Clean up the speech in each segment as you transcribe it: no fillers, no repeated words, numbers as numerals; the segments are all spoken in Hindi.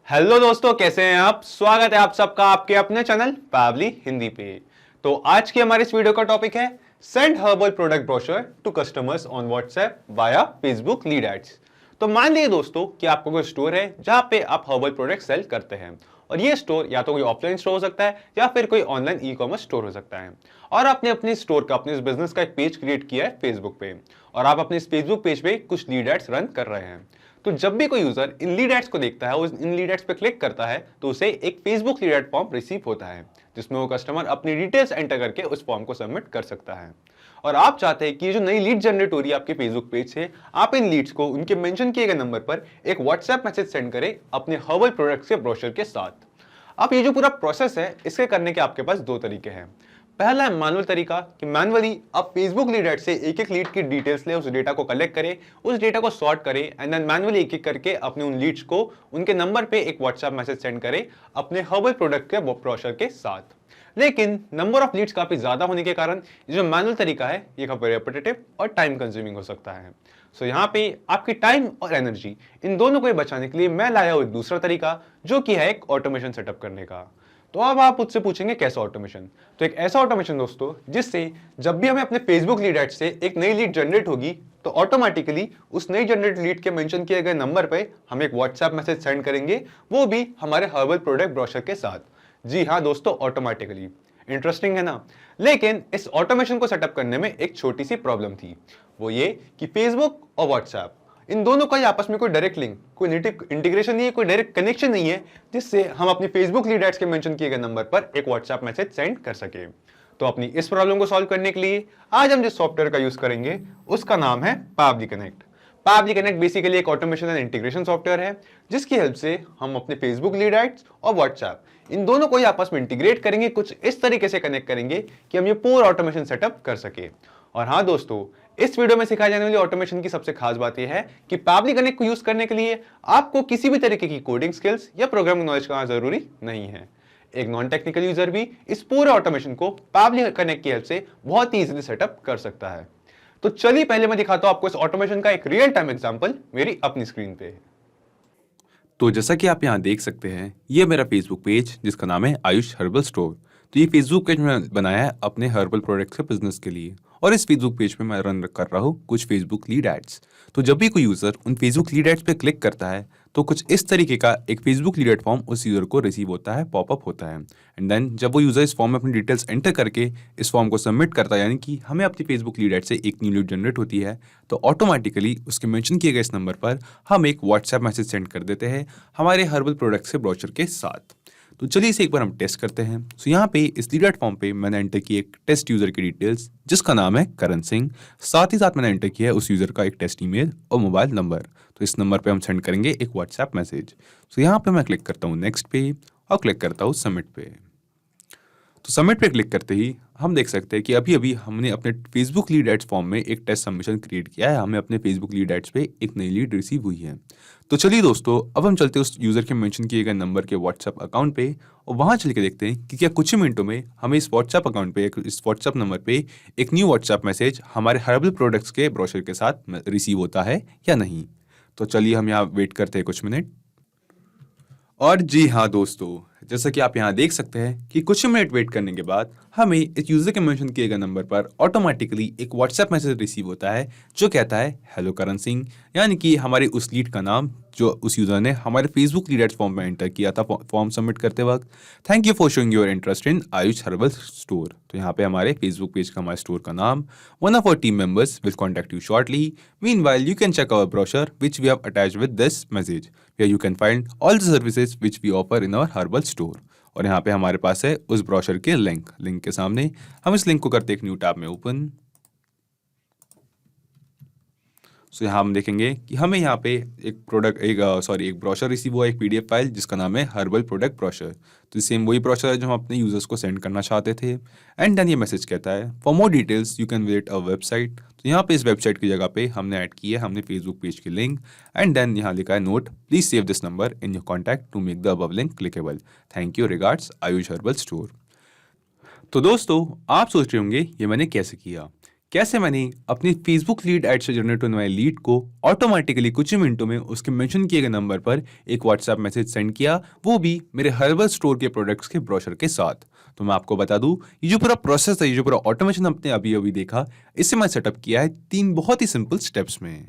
हेलो दोस्तों, कैसे हैं आप। स्वागत है आप सबका आपके अपने चैनल पावली हिंदी पे। तो आज की हमारे इस वीडियो का टॉपिक है send herbal product brochure to customers on WhatsApp via Facebook lead ads. तो मान लीजिए दोस्तों कि आपका कोई स्टोर है जहां पे आप हर्बल प्रोडक्ट सेल करते हैं, और ये स्टोर या तो कोई ऑफलाइन स्टोर हो सकता है या फिर कोई ऑनलाइन ई कॉमर्स स्टोर हो सकता है। और आपने अपने स्टोर का, अपने इस बिजनेस का एक पेज क्रिएट किया है फेसबुक पे, और आप अपने इस फेसबुक पेज पे कुछ लीड एड्स रन कर रहे हैं। तो जब भी कोई यूजर इन लीड एड्स को देखता है, इन लीड एड्स पे क्लिक करता है, तो उसे एक Facebook lead add form receive होता है, जिसमें वो कस्टमर अपनी डिटेल्स एंटर करके उस फॉर्म को सबमिट कर सकता है। और आप चाहते हैं कि ये जो नई लीड जनरेट हो रही है आपके फेसबुक पेज से, आप इन लीड्स को उनके मेंशन किए गए नंबर पर एक व्हाट्सएप मैसेज सेंड करें अपने हर्बल प्रोडक्ट्स के ब्रोशर के साथ। अब ये जो पूरा प्रोसेस है, इसके करने के आपके पास दो तरीके हैं। पहला है मैनुअल तरीका कि मैनुअली आप फेसबुक लीड एड से एक एक लीड की डिटेल्स ले, उस डेटा को कलेक्ट करें, उस डेटा को सॉर्ट करें एंड देन मैनुअली एक एक करके अपने उन लीड्स को उनके नंबर पे एक व्हाट्सएप मैसेज सेंड करें अपने हर्बल प्रोडक्ट के ब्रोशर के साथ। लेकिन नंबर ऑफ लीड्स काफी ज्यादा होने के कारण ये जो मैनुअल तरीका है ये काफी रेपिटेटिव और टाइम कंज्यूमिंग हो सकता है। सो यहाँ पे आपकी टाइम और एनर्जी इन दोनों को बचाने के लिए मैं लाया हूं एक दूसरा तरीका, जो कि है एक ऑटोमेशन सेटअप करने का। तो अब आप मुझसे पूछेंगे कैसा ऑटोमेशन। तो एक ऐसा ऑटोमेशन दोस्तों जिससे जब भी हमें अपने फेसबुक लीड एड से एक नई लीड जनरेट होगी, तो ऑटोमेटिकली उस नई जनरेट लीड के मेंशन किए गए नंबर पे हम एक व्हाट्सएप मैसेज सेंड करेंगे, वो भी हमारे हर्बल प्रोडक्ट ब्रोशर के साथ। जी हाँ दोस्तों, ऑटोमेटिकली। इंटरेस्टिंग है ना। लेकिन इस ऑटोमेशन को सेटअप करने में एक छोटी सी प्रॉब्लम थी, वो ये कि फेसबुक और व्हाट्सएप इन दोनों का आपस में कोई डायरेक्ट लिंक, कोई नेटिव इंटीग्रेशन नहीं है, कोई डायरेक्ट कनेक्शन नहीं है जिससे हम अपनी फेसबुक लीड एड्स के मेंशन किए गए नंबर पर एक व्हाट्सएप मैसेज सेंड कर सके। तो अपनी इस प्रॉब्लम को सॉल्व करने के लिए आज हम जिस सॉफ्टवेयर का यूज करेंगे उसका नाम है पावली कनेक्ट। पावली कनेक्ट बेसिकली एक ऑटोमेशन एंड इंटीग्रेशन सॉफ्टवेयर है, जिसकी हेल्प से हम अपने फेसबुक लीड एड्स और व्हाट्सएप इन दोनों को आपस में इंटीग्रेट करेंगे, कुछ इस तरीके से कनेक्ट करेंगे कि हम ये पूरा ऑटोमेशन सेटअप कर सके। और हाँ दोस्तों, इस वीडियो में सिखाई जाने वाली ऑटोमेशन की सबसे खास बात यह है कि पावली कनेक्ट को यूज करने के लिए आपको किसी भी तरीके की कोडिंग स्किल्स या प्रोग्रामिंग नॉलेज का जरूरी नहीं है। एक नॉन टेक्निकल यूजर भी इस पूरे ऑटोमेशन को पावली कनेक्ट की हेल्प से बहुत ही इजीली सेटअप कर सकता है। तो चलिए पहले मैं दिखाता हूं आपको इस ऑटोमेशन का एक रियल टाइम एग्जांपल मेरी अपनी स्क्रीन पे। तो जैसा कि आप यहाँ देख सकते हैं, ये मेरा फेसबुक पेज जिसका नाम है आयुष हर्बल स्टोर। तो ये फेसबुक पेज मैंने बनाया है अपने हर्बल प्रोडक्ट्स के बिजनेस के लिए, और इस फेसबुक पेज पे मैं रन कर रहा हूँ कुछ फेसबुक लीड एड्स। तो जब भी कोई यूज़र उन फेसबुक लीड एड्स पे क्लिक करता है, तो कुछ इस तरीके का एक फेसबुक लीड एड फॉर्म उस यूज़र को रिसीव होता है, पॉपअप होता है। एंड देन जब वो यूज़र इस फॉर्म में अपनी डिटेल्स एंटर करके इस फॉर्म को सबमिट करता है, यानी कि हमें अपनी फेसबुक लीड एड से एक न्यू लीड जनरेट होती है, तो ऑटोमेटिकली उसके मेंशन किए गए इस नंबर पर हम एक व्हाट्सएप मैसेज सेंड कर देते हैं हमारे हर्बल प्रोडक्ट्स के ब्रोशर के साथ। तो चलिए इसे एक बार हम टेस्ट करते हैं। सो यहाँ पे इस लीड एड फॉर्म पे मैंने एंटर की एक टेस्ट यूजर की डिटेल्स, जिसका नाम है करण सिंह। साथ ही साथ मैंने एंटर किया है उस यूजर का एक टेस्ट ईमेल और मोबाइल नंबर। तो इस नंबर पे हम सेंड करेंगे एक व्हाट्सएप मैसेज। सो यहाँ पे मैं क्लिक करता हूँ नेक्स्ट पे और क्लिक करता हूँ सबमिट पे। तो सबमिट पे क्लिक करते ही हम देख सकते हैं कि अभी अभी हमने अपने फेसबुक लीड एड्स फॉर्म में एक टेस्ट सबमिशन क्रिएट किया है, हमें अपने फेसबुक लीड एड्स पे एक नई लीड रिसीव हुई है। तो चलिए दोस्तों, अब हम चलते हैं उस यूज़र के मेंशन किए गए नंबर के व्हाट्सएप अकाउंट पे, और वहाँ चल के देखते हैं कि क्या कुछ ही मिनटों में हमें इस व्हाट्सएप अकाउंट पे, इस व्हाट्सएप नंबर पे एक न्यू व्हाट्सएप मैसेज हमारे हर्बल प्रोडक्ट्स के ब्रोशर के साथ रिसीव होता है या नहीं। तो चलिए हम यहाँ वेट करते हैं कुछ मिनट। और जी हाँ दोस्तों, जैसा कि आप यहाँ देख सकते हैं कि कुछ मिनट वेट करने के बाद हमें इस यूजर के मेंशन किए गए नंबर पर ऑटोमेटिकली एक व्हाट्सएप मैसेज रिसीव होता है, जो कहता है हेलो करण सिंह, यानी कि हमारे उस लीड का नाम जो उस यूजर ने हमारे फेसबुक लीड एड्स फॉर्म में एंटर किया था फॉर्म सबमिट करते वक्त। Thank you for showing your interest in Ayush herbal store. तो यहाँ पे हमारे फेसबुक पेज का हमारे स्टोर का नाम, one of our team members will contact you shortly. Meanwhile you can check our brochure which we have attached with this message, where you can find all the services which we offer in our herbal store. और यहाँ पे हमारे पास है उस ब्रोशर के लिंक के सामने हम इस लिंक को करते एक न्यू टैब में ओपन। सो यहाँ हम देखेंगे कि हमें यहाँ पे एक ब्रोशर रिसीव हुआ, एक पीडीएफ फाइल जिसका नाम है हर्बल प्रोडक्ट ब्रोशर। तो सेम वही ब्रोशर है जो हम अपने यूजर्स को सेंड करना चाहते थे। एंड देन ये मैसेज कहता है for more details you can visit our website. तो यहाँ पे इस वेबसाइट की जगह पे हमने ऐड की है हमने फेसबुक पेज की लिंक। एंड देन यहाँ लिखा है note, please save this number in your contact to make the above link clickable. Thank you, regards Ayush herbal store. तो दोस्तों, आप सोच रहे होंगे ये मैंने कैसे किया। कैसे मैंने अपनी फेसबुक लीड एड से जनरेट होने वाले लीड को ऑटोमेटिकली कुछ ही मिनटों में उसके मेंशन किए गए नंबर पर एक व्हाट्सएप मैसेज सेंड किया, वो भी मेरे हर्बल स्टोर के प्रोडक्ट्स के ब्रोशर के साथ। तो मैं आपको बता दूं, ये जो पूरा प्रोसेस है, ये जो पूरा ऑटोमेशन आपने अभी अभी देखा, इसे मैं सेटअप किया है 3 बहुत ही सिंपल स्टेप्स में,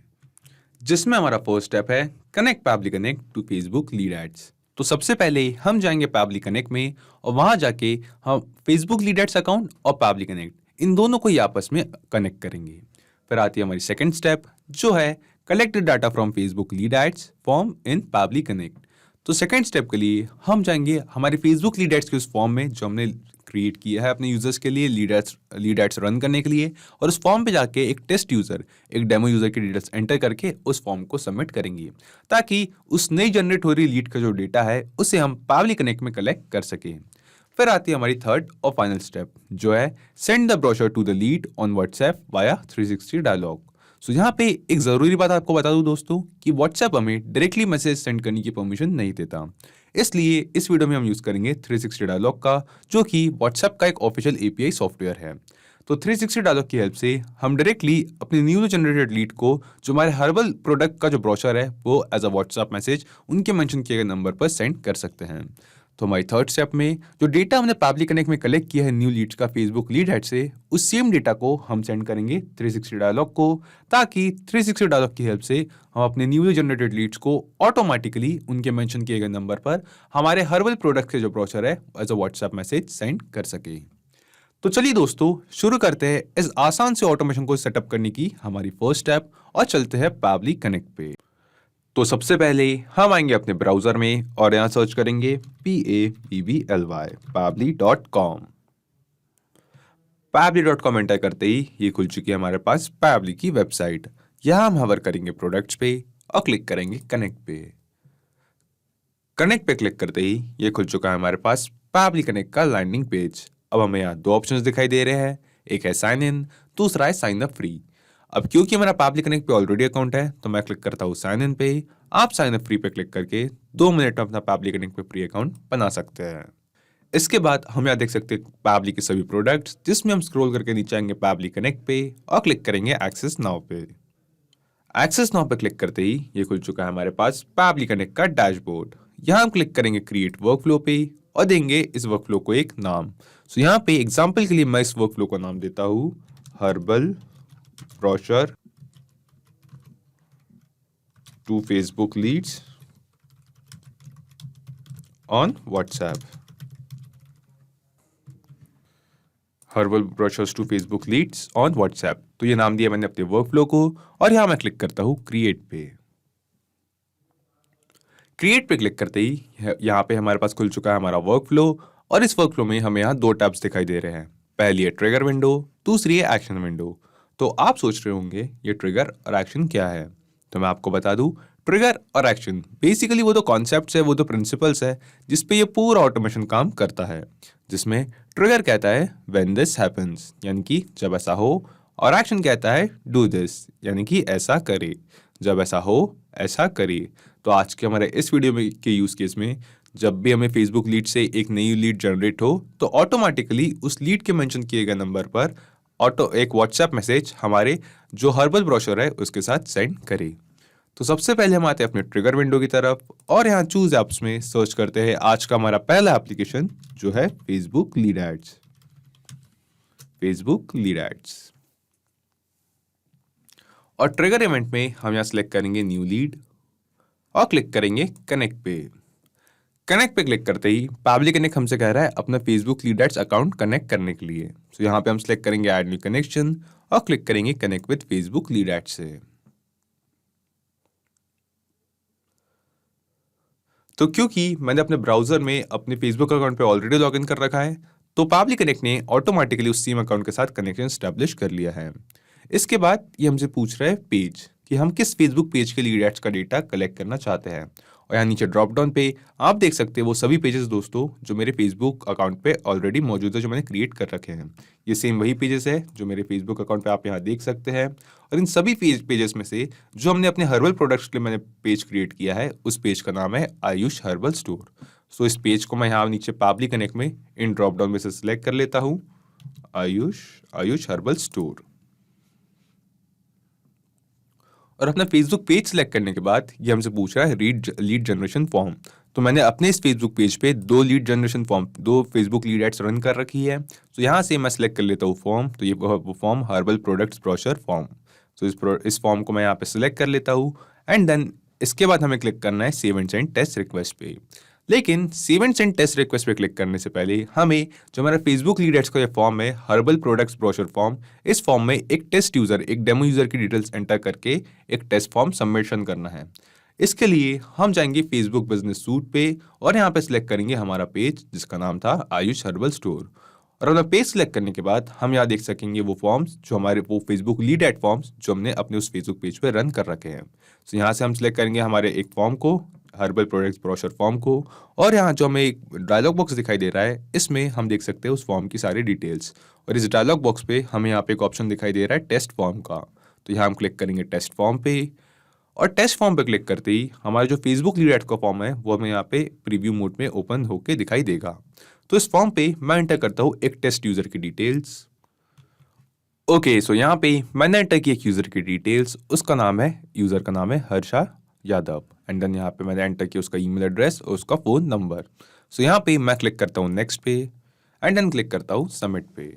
जिसमें हमारा फर्स्ट स्टेप है connect Pabbly connect to Facebook lead ads. तो सबसे पहले हम जाएंगे पैबली कनेक्ट में और वहां जाके हम फेसबुक लीड एड्स अकाउंट और पैबली कनेक्ट इन दोनों को ही आपस में कनेक्ट करेंगे। फिर आती है हमारी सेकंड स्टेप, जो है collect data from Facebook lead ads form in Pabbly connect. तो सेकंड स्टेप के लिए हम जाएंगे हमारे फेसबुक लीड एड्स के उस फॉर्म में जो हमने क्रिएट किया है अपने यूजर्स के लिए लीड एड्स रन करने के लिए, और उस फॉर्म पे जाके एक टेस्ट यूजर, एक डेमो यूजर की डिटेल्स एंटर करके उस फॉर्म को सबमिट करेंगे, ताकि उस नई जनरेट हो रही लीड का जो डेटा है उसे हम पैबली कनेक्ट में कलेक्ट कर सकें। फिर आती है हमारी थर्ड और फाइनल स्टेप, जो है send the brochure to the lead on WhatsApp via 360 dialogue. So यहाँ पे एक जरूरी बात आपको बता दूं दोस्तों कि व्हाट्सएप हमें डायरेक्टली मैसेज सेंड करने की परमिशन नहीं देता, इसलिए इस वीडियो में हम यूज करेंगे 360 डायलॉग का, जो कि व्हाट्सएप का एक ऑफिशियल एपीआई सॉफ्टवेयर है। तो 360 डायलॉग की हेल्प से हम डायरेक्टली अपनी न्यू जनरेटेड लीड को, जो हमारे हर्बल प्रोडक्ट का जो ब्रोशर है, वो एज अ व्हाट्सएप मैसेज उनके मेंशन किए गए नंबर पर सेंड कर सकते हैं। तो हमारी थर्ड स्टेप में जो डेटा हमने पैबली कनेक्ट में कलेक्ट किया है न्यू लीड्स का फेसबुक लीड हेड से, उस सेम डेटा को हम सेंड करेंगे 360 डायलॉग को, ताकि 360 डायलॉग की हेल्प से हम अपने न्यूली जनरेटेड लीड्स को ऑटोमेटिकली उनके मेंशन किए गए नंबर पर हमारे हर्बल प्रोडक्ट के जो ब्रोशर है as a WhatsApp message send कर सके। तो चलिए दोस्तों, शुरू करते हैं इस आसान से ऑटोमेशन को सेटअप करने की हमारी फर्स्ट स्टेप और चलते हैं पैबली कनेक्ट पे। तो सबसे पहले हम आएंगे अपने ब्राउजर में और यहां सर्च करेंगे PABBLY pabbly.com। pabbly.com एंटर करते ही ये खुल चुकी है हमारे पास पैबली की वेबसाइट। यहां हम हवर करेंगे प्रोडक्ट्स पे और क्लिक करेंगे कनेक्ट पे। कनेक्ट पे क्लिक करते ही ये खुल चुका है हमारे पास पैबली कनेक्ट का लैंडिंग पेज। अब हमें यहाँ 2 ऑप्शंस दिखाई दे रहे हैं, एक है साइन इन, दूसरा है साइन अप फ्री। अब क्योंकि मेरा पैबली कनेक्ट पे ऑलरेडी अकाउंट है, तो मैं क्लिक करता हूँ साइन इन पे। आप साइन अप फ्री पे क्लिक करके 2 मिनट में अपना पैबली कनेक्ट पे फ्री अकाउंट बना सकते हैं। इसके बाद हम यहाँ देख सकते हैं पैबली के सभी प्रोडक्ट्स, जिसमें हम स्क्रॉल करके नीचे आएंगे पैबली कनेक्ट पे और क्लिक करेंगे एक्सेस नाउ पे। एक्सेस नाउ पे क्लिक करते ही ये खुल चुका है हमारे पास पैबली कनेक्ट का डैशबोर्ड। यहाँ हम क्लिक करेंगे क्रिएट वर्कफ्लो पे और देंगे इस वर्कफ्लो को एक नाम। सो यहाँ पे एग्जांपल के लिए मैं इस वर्कफ्लो का नाम देता हूँ herbal brochure to Facebook leads on WhatsApp. Herbal brochures to Facebook leads on WhatsApp, तो ये नाम दिया मैंने अपने वर्कफ्लो को और यहां मैं क्लिक करता हूं क्रिएट पे। क्रिएट पे क्लिक करते ही यहाँ पे हमारे पास खुल चुका है हमारा वर्कफ्लो और इस वर्कफ्लो में हमें यहाँ 2 टैब्स दिखाई दे रहे हैं। पहली है ट्रिगर विंडो, दूसरी है एक्शन विंडो। तो आप सोच रहे होंगे ये ट्रिगर और एक्शन क्या है, तो मैं आपको बता दूं, ट्रिगर और एक्शन बेसिकली वो तो कॉन्सेप्ट्स है, वो तो प्रिंसिपल्स है जिस पे ये पूरा ऑटोमेशन काम करता है। जिसमें ट्रिगर कहता है व्हेन दिस हैपेंस, यानी कि जब ऐसा हो, और एक्शन कहता है डू दिस, यानी कि ऐसा करे, जब ऐसा हो ऐसा करे। तो आज के हमारे इस वीडियो में के यूज केस में जब भी हमें फेसबुक लीड से एक नई लीड जनरेट हो, तो ऑटोमेटिकली उस लीड के मेंशन किए गए नंबर पर एक व्हाट्सएप मैसेज हमारे जो हर्बल ब्रोशर है उसके साथ सेंड करे। तो सबसे पहले हम आते हैं अपने ट्रिगर विंडो की तरफ और यहाँ चूज एप्स में सर्च करते हैं आज का हमारा पहला एप्लीकेशन, जो है Facebook lead ads. Facebook lead ads और ट्रिगर इवेंट में हम यहाँ सिलेक्ट करेंगे न्यू लीड और क्लिक करेंगे कनेक्ट पे। कनेक्ट पे क्लिक करते ही पैबली कनेक्ट हमसे कह रहा है अपना Facebook lead ads account connect करने के लिए। तो यहाँ पे हम सिलेक्ट करेंगे ऐड न्यू कनेक्शन और क्लिक करेंगे connect with Facebook lead ads से। तो क्योंकि मैंने अपने ब्राउजर में अपने फेसबुक अकाउंट पे ऑलरेडी लॉगिन कर रखा है, तो पैबली कनेक्ट ने ऑटोमेटिकली उस सेम अकाउंट के साथ कनेक्शन स्टैब्लिश कर लिया है। इसके बाद ये हमसे पूछ रहा है पेज, कि हम किस फेसबुक पेज के लीड एड्स का डेटा कलेक्ट करना चाहते हैं। और यहाँ नीचे ड्रॉप डाउन पे आप देख सकते हैं वो सभी पेजेस दोस्तों जो मेरे फेसबुक अकाउंट पे ऑलरेडी मौजूद है, जो मैंने क्रिएट कर रखे हैं। ये सेम वही पेजेस है जो मेरे फेसबुक अकाउंट पे आप यहाँ देख सकते हैं। और इन सभी पेजेस में से जो हमने अपने हर्बल प्रोडक्ट्स के लिए मैंने पेज क्रिएट किया है, उस पेज का नाम है आयुष हर्बल स्टोर। सो इस पेज को मैं यहाँ नीचे पैबली कनेक्ट में इन ड्रॉप डाउन में से सिलेक्ट कर लेता हूँ, आयुष हर्बल स्टोर। और अपना फेसबुक पेज सेलेक्ट करने के बाद ये हमसे पूछ रहा है लीड जनरेशन फॉर्म। तो मैंने अपने इस फेसबुक पेज पे 2 lead generation form, 2 Facebook lead ads run कर रखी है। तो यहाँ से मैं सेलेक्ट कर लेता हूँ फॉर्म। तो ये वो form herbal products brochure form. तो इस फॉर्म को मैं यहाँ पे सिलेक्ट कर लेता हूँ एंड देन इसके बाद हमें क्लिक करना है save and send test request पे। लेकिन save and send test request पे क्लिक करने से पहले हमें जो हमारा फेसबुक लीड एड्स का ये फॉर्म है हर्बल प्रोडक्ट्स ब्रोशर फॉर्म, इस फॉर्म में एक टेस्ट यूजर, एक डेमो यूजर की डिटेल्स एंटर करके एक टेस्ट फॉर्म सबमिशन करना है। इसके लिए हम जाएंगे फेसबुक बिजनेस सूट पे और यहाँ पे सिलेक्ट करेंगे हमारा पेज जिसका नाम था आयुष हर्बल स्टोर। और अपना पेज सिलेक्ट करने के बाद हम यहाँ देख सकेंगे वो फॉर्म्स जो हमारे वो फेसबुक लीड एड फॉर्म्स जो हमने अपने उस फेसबुक पेज पे रन कर रखे हैं। तो यहाँ से हम सिलेक्ट करेंगे हमारे एक फॉर्म को, हर्बल प्रोडक्ट्स ब्रोशर फॉर्म को, और यहाँ जो हमें एक डायलॉग बॉक्स दिखाई दे रहा है इसमें हम देख सकते हैं उस फॉर्म की सारी डिटेल्स। और इस डायलॉग बॉक्स पे हमें यहाँ पे एक ऑप्शन दिखाई दे रहा है टेस्ट फॉर्म का। तो यहाँ हम क्लिक करेंगे टेस्ट फॉर्म पे और टेस्ट फॉर्म पे क्लिक करते ही हमारा जो फेसबुक लीड एड का फॉर्म है वो हमें यहाँ पे प्रीव्यू मोड में ओपन होके दिखाई देगा। तो इस फॉर्म पे मैं एंटर करता हूँ एक टेस्ट यूजर की डिटेल्स। ओके, सो यहाँ पे मैंने एंटर की एक यूजर की डिटेल्स, उसका नाम है, यूजर का नाम है हर्षा यादव एंड देन यहाँ पे मैंने एंटर किया उसका ईमेल एड्रेस और उसका फोन नंबर। सो यहाँ पे मैं क्लिक करता हूँ नेक्स्ट पे एंड देन क्लिक करता हूँ सबमिट पे।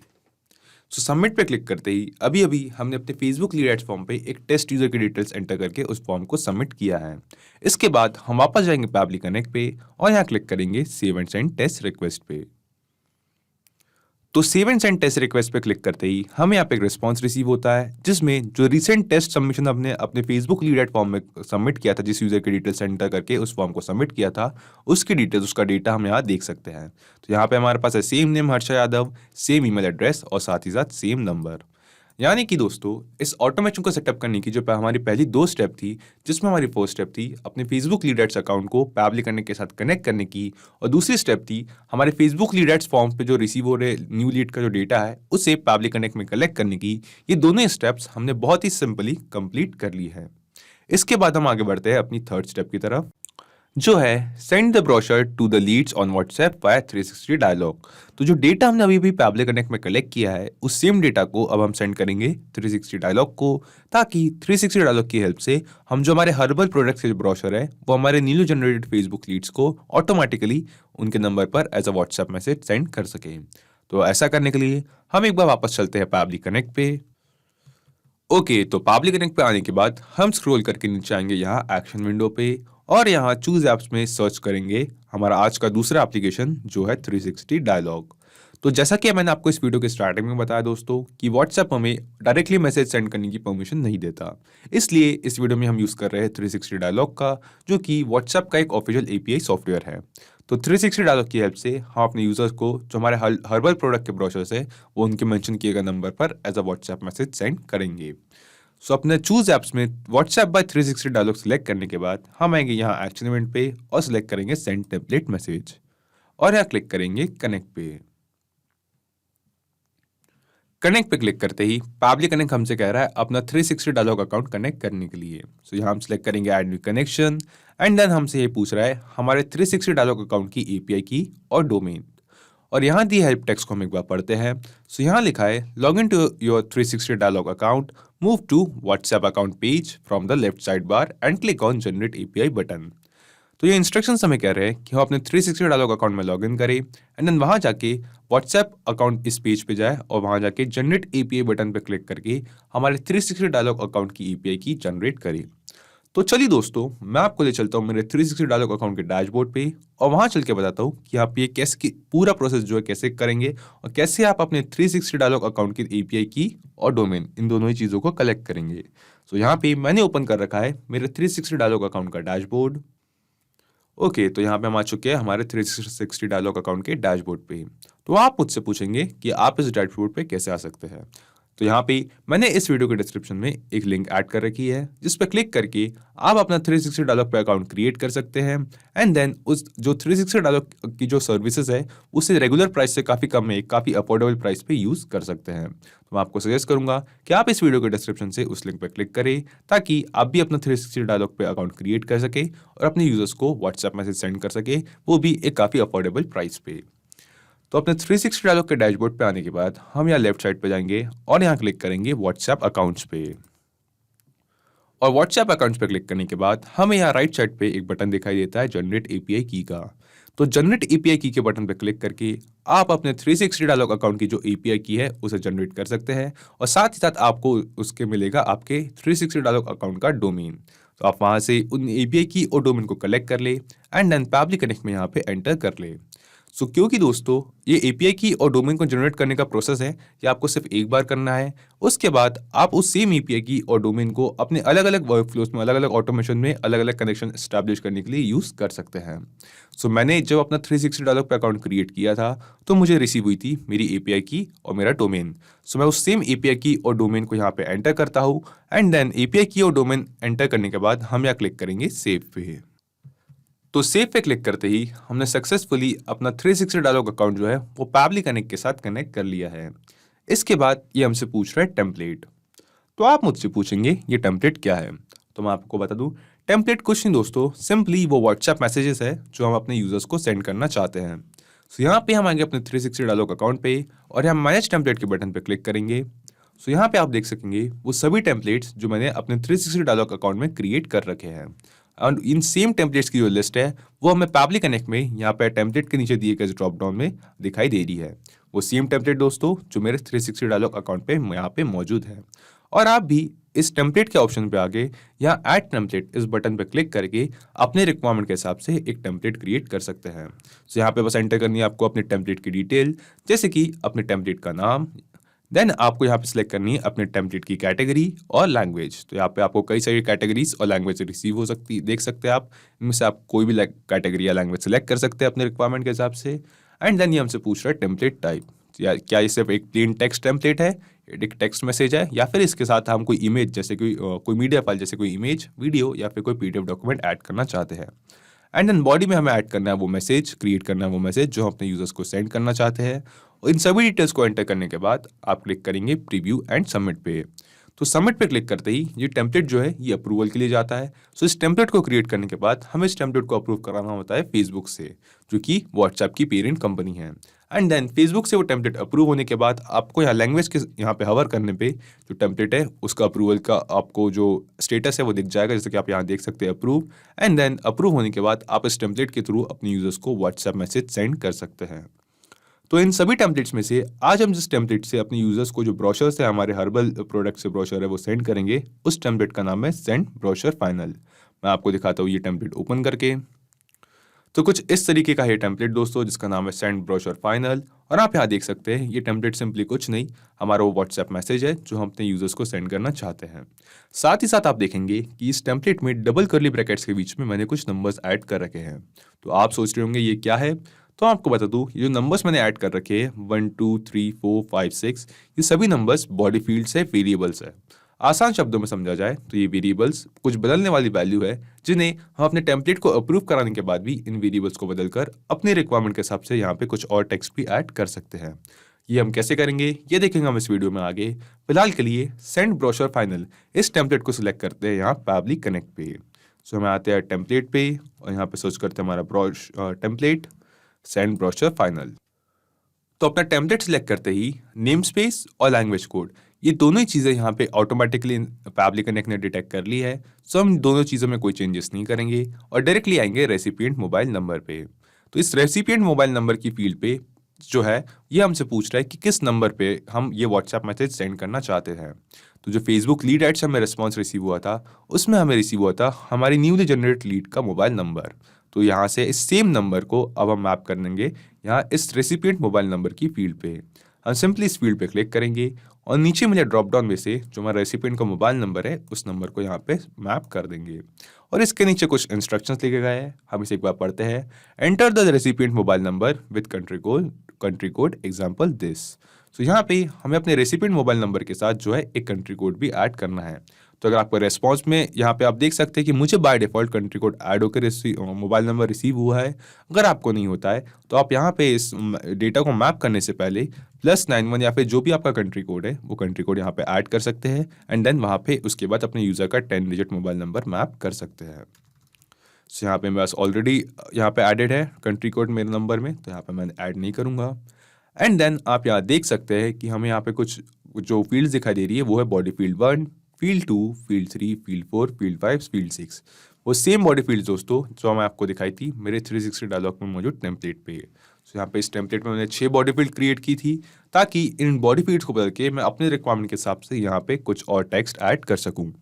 सो सबमिट पे क्लिक करते ही अभी अभी हमने अपने फेसबुक लीड एड्स फॉर्म पे एक टेस्ट यूजर की डिटेल्स एंटर करके उस फॉर्म को सबमिट किया है। इसके बाद हम वापस जाएंगे पैबली कनेक्ट पे और यहाँ क्लिक करेंगे save and send test request पे। तो save and send test request पे क्लिक करते ही हमें यहाँ पे एक रिस्पॉन्स रिसीव होता है जिसमें जो रिसेंट टेस्ट सबमिशन हमने अपने फेसबुक लीड एड फॉर्म में सबमिट किया था, जिस यूजर की डिटेल्स एंटर करके उस फॉर्म को सबमिट किया था, उसकी डिटेल्स, उसका डेटा हम यहाँ देख सकते हैं। तो यहाँ पे हमारे पास है same name Harsha Yadav, same email address और साथ ही साथ सेम नंबर। यानी कि दोस्तों इस ऑटोमेशन को सेटअप करने की जो हमारी पहली 2 स्टेप थी, जिसमें हमारी फर्स्ट स्टेप थी अपने फेसबुक लीड एड्स अकाउंट को पैबली करने के साथ कनेक्ट करने की, और दूसरी स्टेप थी हमारे फेसबुक लीड एड्स फॉर्म पे जो रिसीव हो रहे न्यू लीड का जो डेटा है उसे पैबली कनेक्ट में कलेक्ट करने की। ये दोनों स्टेप्स हमने बहुत ही सिंपली कंप्लीट कर ली है। इसके बाद हम आगे बढ़ते हैं अपनी थर्ड स्टेप की तरफ, जो है send the brochure to the leads on WhatsApp via 360 dialog. तो जो डेटा हमने अभी भी पैबली कनेक्ट में कलेक्ट किया है उस सेम डेटा को अब हम सेंड करेंगे 360 डायलॉग को, ताकि 360 डायलॉग की हेल्प से हम जो हमारे हर्बल प्रोडक्ट्स के जो ब्रोशर है वो हमारे न्यूली जनरेटेड फेसबुक लीड्स को ऑटोमेटिकली उनके नंबर पर as a WhatsApp message send कर सकें। तो ऐसा करने के लिए हम एक बार वापस चलते हैं पैबली कनेक्ट पे। ओके, तो पैबली कनेक्ट पे आने के बाद हम स्क्रॉल करके नीचे आएंगे यहाँ एक्शन विंडो पे और यहाँ चूज एप्स में सर्च करेंगे हमारा आज का दूसरा एप्लीकेशन जो है 360 डायलॉग। तो जैसा कि मैंने आपको इस वीडियो के स्टार्टिंग में बताया दोस्तों कि व्हाट्सएप हमें डायरेक्टली मैसेज सेंड करने की परमिशन नहीं देता, इसलिए इस वीडियो में हम यूज़ कर रहे हैं 360 डायलॉग का, जो कि व्हाट्सएप का एक ऑफिशियल एपीआई सॉफ्टवेयर है। तो 360 डायलॉग की हेल्प से हम अपने यूजर्स को जो हमारे हर्बल प्रोडक्ट के ब्रोशर्स है वो उनके मेंशन किए गए नंबर पर as a WhatsApp message send करेंगे। सो अपने चूज एप्स में व्हाट्सएप बाय 360 डायलॉग सिलेक्ट करने के बाद हम आएंगे यहाँ एक्शन इवेंट पे और सिलेक्ट करेंगे सेंड टेम्पलेट मैसेज और यहाँ क्लिक करेंगे कनेक्ट पे। कनेक्ट पे क्लिक करते ही पैबली कनेक्ट हमसे कह रहा है अपना 360 डायलॉग अकाउंट कनेक्ट करने के लिए। सो यहाँ हम सिलेक्ट करेंगे add new connection and then हमसे ये पूछ रहा है हमारे 360 डायलॉग अकाउंट की एपीआई की और डोमेन, और यहाँ दी हेल्प टेक्स्ट को हम एक बार पढ़ते हैं। सो यहाँ लिखा है log in to your 360 dialog account, move to WhatsApp account page from the left side bar and click on generate API button. तो ये इंस्ट्रक्शंस हमें कह रहे हैं कि हम अपने 360 डायलॉग अकाउंट में लॉग इन करें एंड देन वहाँ जाके व्हाट्सएप अकाउंट इस पेज पे जाए और वहाँ जाके जनरेट एपीआई बटन पे क्लिक करके हमारे 360 डायलॉग अकाउंट की एपीआई की जनरेट करें। तो चलिए दोस्तों, मैं आपको ले चलता हूँ मेरे 360 डायलॉग अकाउंट के डैशबोर्ड पे और वहाँ चल के बताता हूँ कि आप ये कैसे पूरा प्रोसेस जो है कैसे करेंगे और कैसे आप अपने 360 डायलॉग अकाउंट की एपीआई की और डोमेन, इन दोनों ही चीज़ों को कलेक्ट करेंगे। तो यहाँ पे मैंने ओपन कर रखा है मेरे 360 डायलॉग अकाउंट का डैशबोर्ड। ओके, तो यहाँ पे हम आ चुके हैं हमारे 360 डायलॉग अकाउंट के डैशबोर्ड पे। तो आप मुझसे पूछेंगे कि आप इस डैशबोर्ड पे कैसे आ सकते हैं। तो यहाँ पे मैंने इस वीडियो के डिस्क्रिप्शन में एक लिंक ऐड कर रखी है जिस पे क्लिक करके आप अपना 360 डायलॉग पे अकाउंट क्रिएट कर सकते हैं एंड देन उस जो 360 डायलॉग की जो सर्विसेज है उसे रेगुलर प्राइस से काफ़ी कम में काफ़ी अफोर्डेबल प्राइस पे यूज़ कर सकते हैं। तो मैं आपको सजेस्ट करूंगा कि आप इस वीडियो के डिस्क्रिप्शन से उस लिंक पर क्लिक करें ताकि आप भी अपना 360 डायलॉग पे अकाउंट क्रिएट कर सके और अपने यूजर्स को व्हाट्सएप मैसेज सेंड कर सके, वो भी एक काफ़ी अफोर्डेबल प्राइस पे। तो अपने 360 डायलॉग के डैशबोर्ड पे आने के बाद हम यहाँ लेफ्ट साइड पे जाएंगे और यहाँ क्लिक करेंगे व्हाट्सएप अकाउंट्स पे। और व्हाट्सएप अकाउंट्स पर क्लिक करने के बाद हमें यहाँ राइट साइड पे एक बटन दिखाई देता है जनरेट एपीआई की का। तो जनरेट एपीआई की के बटन पर क्लिक करके आप अपने 360 डायलॉग अकाउंट की जो एपीआई की है उसे जनरेट कर सकते हैं और साथ ही साथ आपको उसके मिलेगा आपके 360 डायलॉग अकाउंट का डोमेन। तो आप वहां से उन एपीआई की और डोमेन को कलेक्ट कर ले एंड देन पैबली कनेक्ट में यहाँ पे एंटर कर ले। सो क्योंकि दोस्तों ये एपीआई की और डोमेन को जनरेट करने का प्रोसेस है, ये आपको सिर्फ एक बार करना है। उसके बाद आप उस सेम एपीआई की और डोमेन को अपने अलग अलग वर्कफ्लोज में, अलग अलग ऑटोमेशन में, अलग अलग कनेक्शन एस्टैब्लिश करने के लिए यूज कर सकते हैं। सो मैंने जब अपना 360 डॉलर पे अकाउंट क्रिएट किया था तो मुझे रिसीव हुई थी मेरी एपीआई की और मेरा डोमेन। सो मैं उस सेम एपीआई की और डोमेन को यहाँ पे एंटर करता हूँ एंड देन एपीआई की और डोमेन एंटर करने के बाद हम यहाँ क्लिक करेंगे सेव पे। तो सेव पे क्लिक करते ही हमने सक्सेसफुली अपना 360 डायलॉग अकाउंट जो है वो पैबली कनेक्ट के साथ कनेक्ट कर लिया है। इसके बाद ये हमसे पूछ रहा है टेम्पलेट। तो आप मुझसे पूछेंगे ये टेम्पलेट क्या है, तो मैं आपको बता दूं टेम्पलेट कुछ नहीं दोस्तों, सिंपली वो व्हाट्सएप मैसेजेस है जो हम अपने यूजर्स को सेंड करना चाहते हैं। सो यहाँ पे हम आएंगे अपने 360 डायलॉग अकाउंट पे और यहाँ मैनेज टेम्पलेट के बटन पे क्लिक करेंगे। सो यहाँ पे आप देख सकेंगे वो सभी टेम्पलेट्स जो मैंने अपने 360 डायलॉग अकाउंट में क्रिएट कर रखे हैं। और इन सेम टेम्पलेट्स की जो लिस्ट है वो हमें पैबली कनेक्ट में यहाँ पे टेम्पलेट के नीचे दिए गए ड्रॉप डाउन में दिखाई दे रही है। वो सेम टेम्पलेट दोस्तों जो मेरे 360 डायलॉग अकाउंट पे यहाँ पे मौजूद है। और आप भी इस टेम्पलेट के ऑप्शन पे आगे यहाँ ऐड टेम्पलेट इस बटन पे क्लिक करके अपने रिक्वायरमेंट के हिसाब से एक टेम्पलेट क्रिएट कर सकते हैं। तो यहाँ पे बस एंटर करनी है आपको अपने टेम्पलेट की डिटेल, जैसे कि अपने टेम्पलेट का नाम। देन आपको यहाँ पे सिलेक्ट करनी है अपने टेम्पलेट की कैटेगरी और लैंग्वेज। तो यहाँ पे आपको कई सारी कैटेगरीज और लैंग्वेज रिसीव हो सकती देख सकते हैं आप। इनमें से आप कोई भी कैटेगरी या लैंग्वेज सेलेक्ट कर सकते हैं अपने रिक्वायरमेंट के हिसाब से। एंड देन ये हमसे पूछ रहा है टेम्पलेट टाइप, या क्या ये सिर्फ एक प्लेन टेक्स्ट टेम्पलेट है, एक टेक्स्ट मैसेज है, या फिर इसके साथ हम कोई इमेज जैसे कोई मीडिया फाइल जैसे कोई इमेज, वीडियो या फिर कोई पीडीएफ डॉक्यूमेंट ऐड करना चाहते हैं। एंड देन बॉडी में हमें ऐड करना है वो मैसेज, क्रिएट करना है वो मैसेज जो हम अपने यूजर्स को सेंड करना चाहते हैं। और इन सभी डिटेल्स को एंटर करने के बाद आप क्लिक करेंगे प्रीव्यू एंड सबमिट पे। तो सबमिट पे क्लिक करते ही ये टेम्पलेट जो है ये अप्रूवल के लिए जाता है। सो इस टेम्पलेट को क्रिएट करने के बाद हमें इस टेम्पलेट को अप्रूव कराना होता है फेसबुक से, जो कि व्हाट्सएप की पेरेंट कंपनी है। एंड देन फेसबुक से वो टेम्पलेट अप्रूव होने के बाद आपको यहाँ लैंग्वेज के यहाँ पे हवर करने पे जो टेम्पलेट है उसका अप्रूवल का आपको जो स्टेटस है वो दिख जाएगा, जैसे कि आप यहाँ देख सकते हैं अप्रूव। एंड देन अप्रूव होने के बाद आप इस टेम्पलेट के थ्रू अपने यूजर्स को व्हाट्सएप मैसेज सेंड कर सकते हैं। तो इन सभी टेम्पलेट्स में से आज हम जिस टेम्पलेट से अपने यूजर्स को जो ब्रोशर्स है हमारे हर्बल प्रोडक्ट से ब्रोशर है वो सेंड करेंगे, उस टेम्पलेट का नाम है सेंड ब्रोशर फाइनल। मैं आपको दिखाता हूँ ये टेम्पलेट ओपन करके। तो कुछ इस तरीके का है टेम्पलेट दोस्तों जिसका नाम है सेंड ब्रोशर फाइनल। और आप यहाँ देख सकते हैं ये टेम्पलेट सिंपली कुछ नहीं, हमारा वो व्हाट्सएप मैसेज है जो हम अपने यूजर्स को सेंड करना चाहते हैं। साथ ही साथ आप देखेंगे कि इस टेम्पलेट में डबल कर्ली ब्रैकेट्स के बीच में मैंने कुछ नंबर्स ऐड कर रखे हैं। तो आप सोच रहे होंगे ये क्या है, तो आपको बता दूं ये जो नंबर्स मैंने ऐड कर रखे हैं 1 2 3 4 5 6 ये सभी नंबर्स बॉडी फील्ड्स है, वेरिएबल्स है। आसान शब्दों में समझा जाए तो ये वेरिएबल्स कुछ बदलने वाली वैल्यू है जिन्हें हम अपने टेम्पलेट को अप्रूव कराने के बाद भी इन वेरिएबल्स को बदलकर अपने रिक्वायरमेंट के हिसाब से यहाँ पे कुछ और टेक्स्ट भी ऐड कर सकते हैं। ये हम कैसे करेंगे ये देखेंगे हम इस वीडियो में आगे। फिलहाल के लिए सेंड ब्रोशर फाइनल इस टेम्पलेट को सिलेक्ट करते हैं यहाँ पैबली कनेक्ट पे। सो हम आते हैं टेम्पलेट पे और यहाँ पे सर्च करते हैं हमारा टेम्पलेट सेंड ब्रोशर फाइनल। तो अपना टेम्पलेट सिलेक्ट करते ही नेम स्पेस और लैंग्वेज कोड ये दोनों ही चीज़ें यहाँ पे ऑटोमेटिकली पैबली कनेक्ट ने डिटेक्ट कर ली है। सो हम दोनों चीज़ों में कोई चेंजेस नहीं करेंगे और डायरेक्टली आएंगे रेसिपिएंट मोबाइल नंबर पे। तो इस रेसिपिएंट मोबाइल नंबर की फील्ड पे जो है ये हमसे पूछ रहा है कि किस नंबर पे हम ये व्हाट्सएप मैसेज सेंड करना चाहते हैं। तो जो फेसबुक लीड एड से हमें रिस्पॉन्स रिसीव हुआ था उसमें हमें रिसीव हुआ था हमारी न्यूली जनरेट लीड का मोबाइल नंबर। तो यहाँ से इस सेम नंबर को अब हम मैप कर देंगे यहाँ इस रेसिपिएंट मोबाइल नंबर की फील्ड पे। हम सिंपली इस फील्ड पे क्लिक करेंगे और नीचे मुझे ड्रॉप डाउन में से जो हमारा रेसिपिएंट का मोबाइल नंबर है उस नंबर को यहाँ पे मैप कर देंगे। और इसके नीचे कुछ इंस्ट्रक्शंस लिखे गए हैं, हम इसे एक बार पढ़ते हैं। Enter the recipient mobile number with country code example this. तो यहाँ पे हमें अपने रेसिपिएंट मोबाइल नंबर के साथ जो है एक कंट्री कोड भी ऐड करना है। तो अगर आपको रेस्पॉन्स में यहाँ पे आप देख सकते हैं कि मुझे by default country code add होकर मोबाइल नंबर रिसीव हुआ है। अगर आपको नहीं होता है तो आप यहाँ पे इस डेटा को मैप करने से पहले +91 या फिर जो भी आपका कंट्री कोड है वो कंट्री कोड यहाँ पे ऐड कर सकते हैं। एंड देन वहाँ पे उसके बाद अपने यूज़र का 10 डिजिट मोबाइल नंबर मैप कर सकते हैं। सो यहाँ पे मेरे पास ऑलरेडी यहाँ पे एडेड है कंट्री कोड मेरे नंबर में, तो यहाँ पे मैं ऐड नहीं करूँगा। एंड देन आप यहाँ देख सकते हैं कि हमें यहाँ पे कुछ जो फील्ड्स दिखाई दे रही है वो है body field 1, field 2, field 3, field 4, field 5, field 6, वो सेम बॉडी फील्ड दोस्तों जो मैं आपको दिखाई थी मेरे 360 डायलॉग में मौजूद टेम्पलेट पे। तो यहाँ पे इस टेम्पलेट में मैंने 6 बॉडी फील्ड क्रिएट की थी ताकि इन बॉडी फील्ड्स को बदल के मैं अपने रिक्वायरमेंट के हिसाब से यहाँ पे कुछ और टेक्स्ट ऐड कर सकूँ।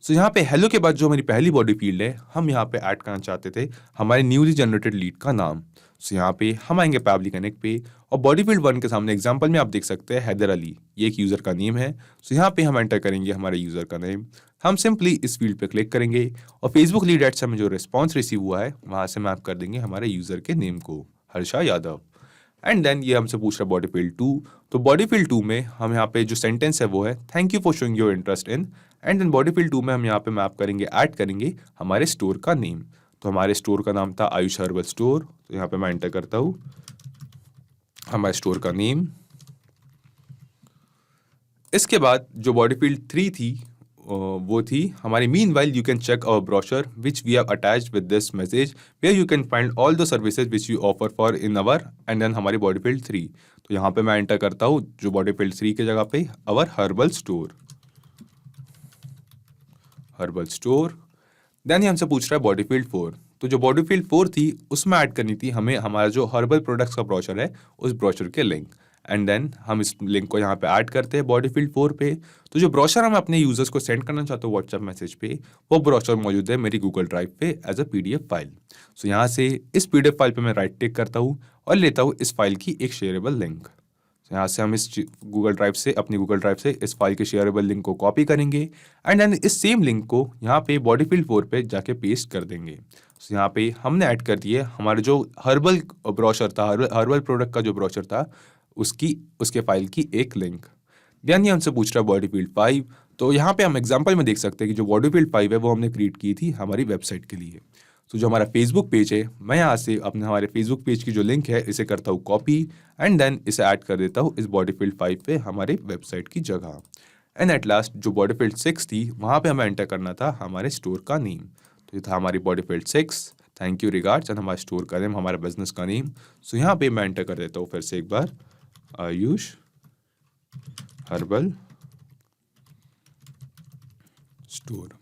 सो यहाँ पे हेलो के बाद जो हमारी पहली बॉडी फील्ड है, हम यहाँ पे ऐड करना चाहते थे हमारे न्यूली जनरेटेड लीड का नाम। सो यहाँ पे हम आएंगे पैबली कनेक्ट पे और बॉडी फील्ड 1 के सामने एग्जांपल में आप देख सकते हैं हैदर अली, ये एक यूज़र का नेम है। सो यहाँ पे हम एंटर करेंगे हमारे यूज़र का नेम। हम सिंपली इस फील्ड पे क्लिक करेंगे और फेसबुक लीड एड से हमें जो रिस्पॉन्स रिसीव हुआ है वहाँ से मैप कर देंगे हमारे यूज़र के नेम को, हर्षा यादव। एंड देन ये हमसे पूछ रहा है बॉडी फील्ड 2। तो बॉडी फील्ड 2 में हम यहाँ पे जो सेंटेंस है वो है thank you for showing your interest in. And then body field 2 में हम यहाँ पे मैप करेंगे, ऐड करेंगे हमारे स्टोर का नेम। तो हमारे स्टोर का नाम था आयुष हर्बल स्टोर। तो यहाँ पे मैं एंटर करता हूँ हमारे स्टोर का नेम। इसके बाद जो बॉडी फील्ड 3 थी वो थी हमारी meanwhile you can check our brochure which we have attached with this message where you can find all the services which you offer for in our. And then हमारी बॉडी फील्ड 3। तो यहाँ पे मैं एंटर करता हूँ जो बॉडी फील्ड 3 के जगह पे our herbal store, herbal store. Then ये हमसे पूछ रहा है बॉडी फील्ड 4। तो जो बॉडी फील्ड 4 थी उसमें ऐड करनी थी हमें हमारा जो हर्बल प्रोडक्ट्स का ब्रोशर है उस ब्रोशर के लिंक। एंड देन हम इस लिंक को यहाँ पे ऐड करते हैं बॉडी फील्ड 4 पे। तो जो ब्रोशर हम अपने यूजर्स को सेंड करना चाहते हो व्हाट्सएप मैसेज पे, वो ब्रोशर मौजूद है मेरी गूगल ड्राइव पे एज अ पीडीएफ फाइल। सो यहाँ से इस पीडीएफ फाइल पे मैं राइट टिक करता हूँ और लेता हूँ इस फाइल की एक शेयरेबल लिंक। यहाँ से हम इस गूगल ड्राइव से अपनी गूगल ड्राइव से इस फाइल के शेयरेबल लिंक को कॉपी करेंगे एंड देन इस सेम लिंक को यहाँ पे बॉडी फील्ड 4 पे जाके पेस्ट कर देंगे। तो यहाँ पे हमने ऐड कर दिए हमारे जो हर्बल ब्रोशर था, हर्बल प्रोडक्ट का जो ब्रोशर था उसके फाइल की एक लिंक। देन ये हमसे पूछ रहा है बॉडी फील्ड 5। तो यहाँ पे हम एग्जांपल में देख सकते हैं कि जो बॉडी फील्ड 5 है वो हमने क्रिएट की थी हमारी वेबसाइट के लिए। तो जो हमारा फेसबुक पेज है, मैं यहाँ से अपने हमारे फेसबुक पेज की जो लिंक है इसे करता हूँ कॉपी एंड देन इसे ऐड कर देता हूँ इस बॉडी फील्ड 5 पे हमारे वेबसाइट की जगह। एंड एट लास्ट जो बॉडी फील्ड 6 थी वहाँ पे हमें एंटर करना था हमारे स्टोर का नेम। तो ये था हमारी body field 6, thank you regards, and हमारे स्टोर का नेम, हमारे बिजनेस का नेम। सो यहाँ पे मैं एंटर कर देता हूँ फिर से एक बार आयुष हर्बल स्टोर।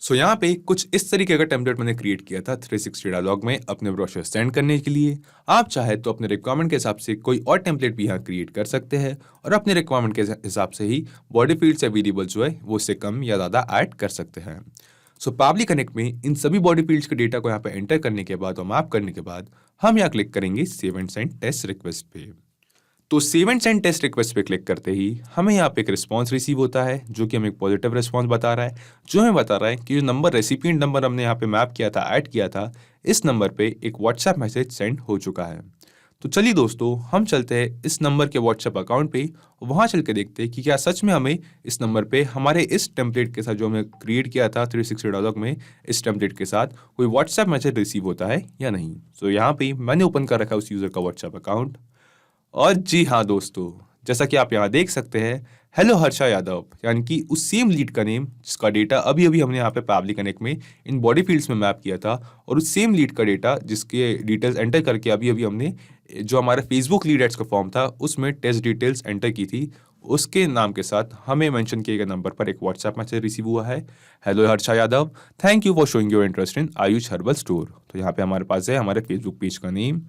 सो यहाँ पे कुछ इस तरीके का टेम्पलेट मैंने क्रिएट किया था 360 डायलॉग में अपने ब्रोशर सेंड करने के लिए। आप चाहे तो अपने रिक्वायरमेंट के हिसाब से कोई और टेम्पलेट भी यहाँ क्रिएट कर सकते हैं और अपने रिक्वायरमेंट के हिसाब से ही बॉडी फील्ड्स या वेरिएबल जो है वो इससे कम या ज़्यादा ऐड कर सकते हैं। सो पैबली कनेक्ट में इन सभी बॉडी फील्ड्स के डेटा को यहाँ पे एंटर करने के बाद और मैप करने के बाद हम यहाँ क्लिक करेंगे save and send test request पे। तो save and send test request पे क्लिक करते ही हमें यहाँ पे एक रिस्पॉन्स रिसीव होता है जो कि हमें एक पॉजिटिव रिस्पॉन्स बता रहा है, जो हमें बता रहा है कि जो नंबर रेसिपिएंट नंबर हमने यहाँ पे मैप किया था, ऐड किया था, इस नंबर पे एक व्हाट्सएप मैसेज सेंड हो चुका है। तो चलिए दोस्तों हम चलते हैं इस नंबर के व्हाट्सएप अकाउंट पे, वहाँ चल के देखते हैं कि क्या सच में हमें इस नंबर पे हमारे इस टेम्पलेट के साथ जो हमने क्रिएट किया था 360 डायलॉग में, इस टेम्पलेट के साथ कोई व्हाट्सएप मैसेज रिसीव होता है या नहीं। सो यहाँ पे मैंने ओपन कर रखा है उस यूज़र का व्हाट्सएप अकाउंट और जी हाँ दोस्तों, जैसा कि आप यहाँ देख सकते हैं हेलो हर्षा यादव, यानी कि उस सेम लीड का नेम जिसका डेटा अभी अभी हमने यहाँ पे पैबली कनेक्ट में इन बॉडी फील्ड्स में मैप किया था, और उस सेम लीड का डेटा जिसके डिटेल्स एंटर करके अभी अभी हमने जो हमारा फेसबुक लीड एड्स का फॉर्म था उसमें टेस्ट डिटेल्स एंटर की थी, उसके नाम के साथ हमें मेंशन किए गए नंबर पर एक व्हाट्सएप मैसेज रिसीव हुआ है, hello Harsha Yadav, thank you for showing your interest in Ayush herbal store. तो यहाँ पे हमारे पास है हमारे फेसबुक पेज का name.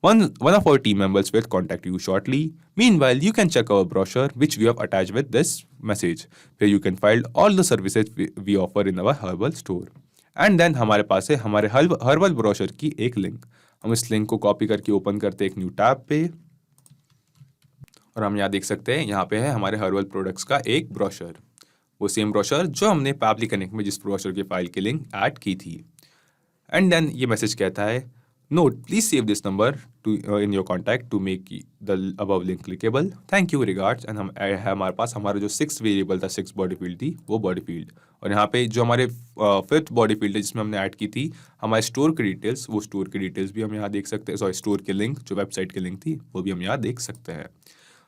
One of our team members will contact you shortly. Meanwhile, you can check our brochure, which we have attached with this message, where you can find all the services we offer in our herbal store. And then हमारे पास है हमारे हर्बल ब्रोशर की एक लिंक। हम इस लिंक को कॉपी करके ओपन करते हैं एक न्यू टैब पे और हम यहाँ देख सकते हैं यहाँ पे है हमारे हर्बल प्रोडक्ट्स का एक ब्रोशर, वो सेम ब्रोशर जो हमने पैबली कनेक्ट में जिस ब्रोशर की फाइल की लिंक ऐड की थी। एंड देन ये मैसेज कहता है Note, please save this number in your contact to make the above link clickable. Thank you, regards. And हमारे पास हमारा जो 6 वेरिएबल था, 6 बॉडी फील्ड थी, वो बॉडी फील्ड, और यहाँ पे जो हमारे 5th बॉडी फील्ड है जिसमें हमने ऐड की थी हमारे स्टोर की डिटेल्स, वो स्टोर की डिटेल्स भी हम यहाँ देख सकते हैं। सॉरी, स्टोर की लिंक जो वेबसाइट की लिंक थी वो भी हम यहाँ देख सकते हैं।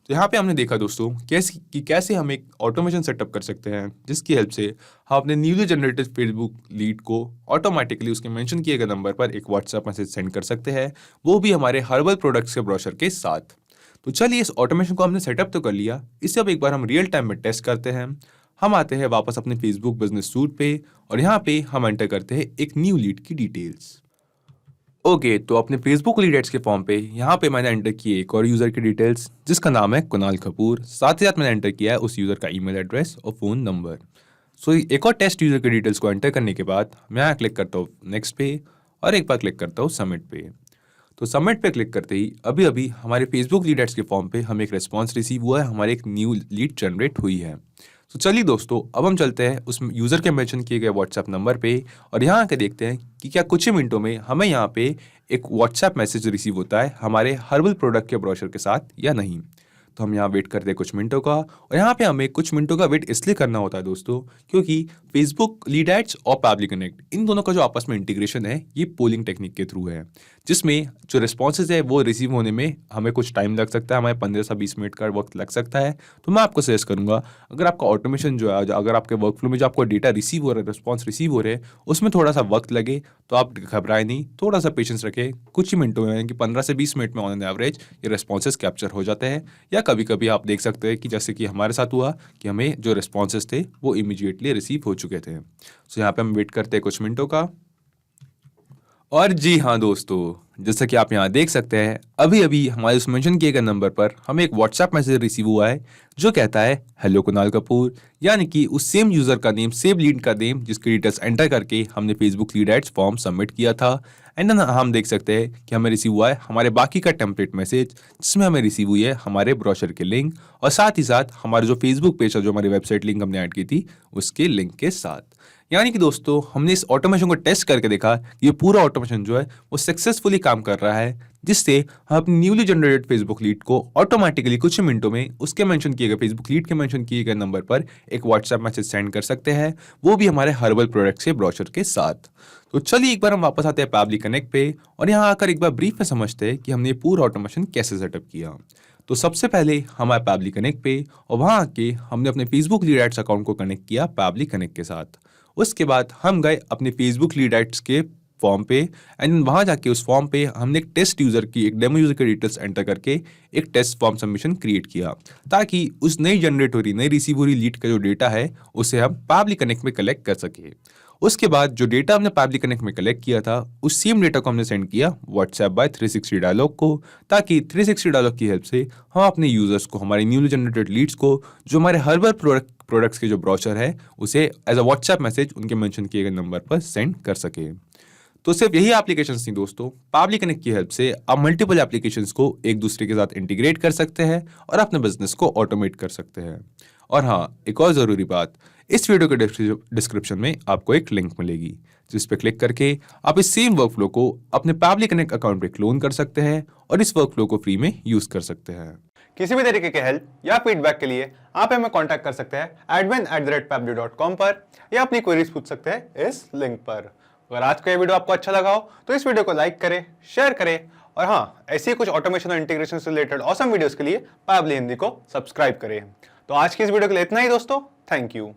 तो यहाँ पे हमने देखा दोस्तों कैसे हम एक ऑटोमेशन सेटअप कर सकते हैं जिसकी हेल्प से हम अपने न्यूली जनरेटेड फेसबुक लीड को ऑटोमेटिकली उसके मेंशन किए गए नंबर पर एक व्हाट्सएप मैसेज सेंड कर सकते हैं, वो भी हमारे हर्बल प्रोडक्ट्स के ब्रोशर के साथ। तो चलिए इस ऑटोमेशन को हमने सेटअप तो कर लिया, इसे अब एक बार हम रियल टाइम में टेस्ट करते हैं। हम आते हैं वापस अपने फेसबुक बिजनेस सूट पे और यहाँ पे हम एंटर करते हैं एक न्यू लीड की डिटेल्स। ओके, तो अपने फेसबुक लीड एड्स के फॉर्म पे यहाँ पे मैंने एंटर की एक और यूजर की डिटेल्स जिसका नाम है कुणाल कपूर। साथ ही साथ मैंने एंटर किया है उस यूजर का ईमेल एड्रेस और फोन नंबर। सो एक और टेस्ट यूजर की डिटेल्स को एंटर करने के बाद मैं यहाँ क्लिक करता हूँ नेक्स्ट पे और एक बार क्लिक करता हूँ सबमिट पे। तो सबमिट पे क्लिक करते ही अभी अभी हमारे फेसबुक लीड एड्स के फॉर्म पे हमें एक रिस्पॉन्स रिसीव हुआ है, हमारे एक न्यू लीड जनरेट हुई है। तो चलिए दोस्तों, अब हम चलते हैं उस यूज़र के मेंशन किए गए व्हाट्सएप नंबर पे और यहाँ आके देखते हैं कि क्या कुछ ही मिनटों में हमें यहाँ पे एक व्हाट्सएप मैसेज रिसीव होता है हमारे हर्बल प्रोडक्ट के ब्रोशर के साथ या नहीं। तो हम यहाँ वेट करते हैं कुछ मिनटों का और यहाँ पे हमें कुछ मिनटों का वेट इसलिए करना होता है दोस्तों क्योंकि फेसबुक लीड एड्स और पैबली कनेक्ट इन दोनों का जो आपस में इंटीग्रेशन है ये पोलिंग टेक्निक के थ्रू है, जिसमें जो रिस्पॉन्सेज है वो रिसीव होने में हमें कुछ टाइम लग सकता है, हमें 15 से 20 मिनट का वक्त लग सकता है। तो मैं आपको सजेस्ट करूंगा अगर आपका ऑटोमेशन जो है, अगर आपके वर्कफ्लो में जो आपको डेटा रिसीव हो रहा है, रिस्पॉन्स रिसीव हो रहे हैं उसमें थोड़ा सा वक्त लगे तो आप घबराए नहीं, थोड़ा सा पेशेंस रखें। कुछ ही मिनटों में यानी कि 15 से 20 मिनट में ऑन एन एवरेज ये रिस्पॉन्सेज कैप्चर हो जाते हैं। या कभी कभी आप देख सकते हैं कि जैसे कि हमारे साथ हुआ कि हमें जो रिस्पॉन्सेज थे वो इमीडिएटली रिसीव हो चुके थे। सो यहाँ पे हम वेट करते हैं कुछ मिनटों का। और जी हाँ दोस्तों, जैसा कि आप यहाँ देख सकते हैं अभी अभी हमारे उस मेंशन किए गए नंबर पर हमें एक व्हाट्सएप मैसेज रिसीव हुआ है जो कहता है हेलो कुणाल कपूर, यानी कि उस सेम यूजर का नेम, सेम लीड का नेम जिसकी डिटेल्स एंटर करके हमने Facebook lead ads form submit किया था। एंड हम देख सकते हैं कि हमें रिसीव हुआ है हमारे बाकी का टेम्पलेट मैसेज जिसमें हमें रिसीव हुई है हमारे ब्रोशर के लिंक और साथ ही साथ हमारे जो फेसबुक पेज है, जो हमारी वेबसाइट लिंक हमने ऐड की थी उसके लिंक के साथ। यानी कि दोस्तों हमने इस ऑटोमेशन को टेस्ट करके देखा कि ये पूरा ऑटोमेशन जो है वो सक्सेसफुली काम कर रहा है, जिससे हम अपनी न्यूली जनरेटेड फेसबुक लीड को ऑटोमेटिकली कुछ ही मिनटों में उसके मेंशन किए गए फेसबुक लीड के मेंशन किए गए नंबर पर एक व्हाट्सएप मैसेज सेंड कर सकते हैं, वो भी हमारे हर्बल प्रोडक्ट्स के ब्रोशर के साथ। तो चलिए एक बार हम वापस आते हैं पैबली कनेक्ट पे और यहाँ आकर एक बार ब्रीफ में समझते हैं कि हमने ये पूरा ऑटोमेशन कैसे सेटअप किया। तो सबसे पहले हम आए पैबली कनेक्ट पे और वहाँ आके हमने अपने फेसबुक लीड एड्स अकाउंट को कनेक्ट किया पैबली कनेक्ट के साथ। उसके बाद हम गए अपने फेसबुक लीड एड्स के फॉर्म पे एंड वहाँ जाके उस फॉर्म पे हमने एक टेस्ट यूजर की, एक डेमो यूजर की डिटेल्स एंटर करके एक टेस्ट फॉर्म सबमिशन क्रिएट किया ताकि उस नई जनरेट हो रही, नई रिसीव हो रही लीड का जो डेटा है उसे हम पैबली कनेक्ट में कलेक्ट कर सके। उसके बाद जो डेटा हमने पैबली कनेक्ट में कलेक्ट किया था उस सेम डेटा को हमने सेंड किया व्हाट्सएप बाय 360 डायलॉग को, ताकि 360 डायलॉग की हेल्प से हम अपने यूजर्स को, हमारे न्यूली जनरेटेड लीड्स को, जो हमारे हर्बल प्रोडक्ट्स के जो ब्रोशर है उसे एज अ व्हाट्सएप मैसेज उनके मेंशन किए गए नंबर पर सेंड कर सके। तो सिर्फ यही एप्लीकेशंस नहीं दोस्तों, पैबली कनेक्ट की हेल्प से आप मल्टीपल एप्लीकेशंस को एक दूसरे के साथ इंटीग्रेट कर सकते हैं और अपने बिजनेस को ऑटोमेट कर सकते हैं। और हाँ, एक और ज़रूरी बात, इस वीडियो के डिस्क्रिप्शन में आपको एक लिंक मिलेगी जिस पे क्लिक करके आप इस सेम वर्कफ्लो को अपने पैबली कनेक्ट अकाउंट पे क्लोन कर सकते हैं और इस वर्कफ्लो को फ्री में यूज कर सकते हैं। किसी भी तरीके के हेल्प या फीडबैक के लिए आप हमें कांटेक्ट कर सकते हैं admin@pably.com पर या अपनी क्वेरीज पूछ सकते हैं इस लिंक पर। अगर आज का ये वीडियो आपको अच्छा लगा हो तो इस वीडियो को लाइक करें, शेयर करें और हाँ, ऐसी कुछ ऑटोमेशन और इंटीग्रेशन से रिलेटेड ऑसम वीडियोस के लिए पैबली हिंदी को सब्सक्राइब करें। तो आज की इस वीडियो के लिए इतना ही दोस्तों, थैंक यू।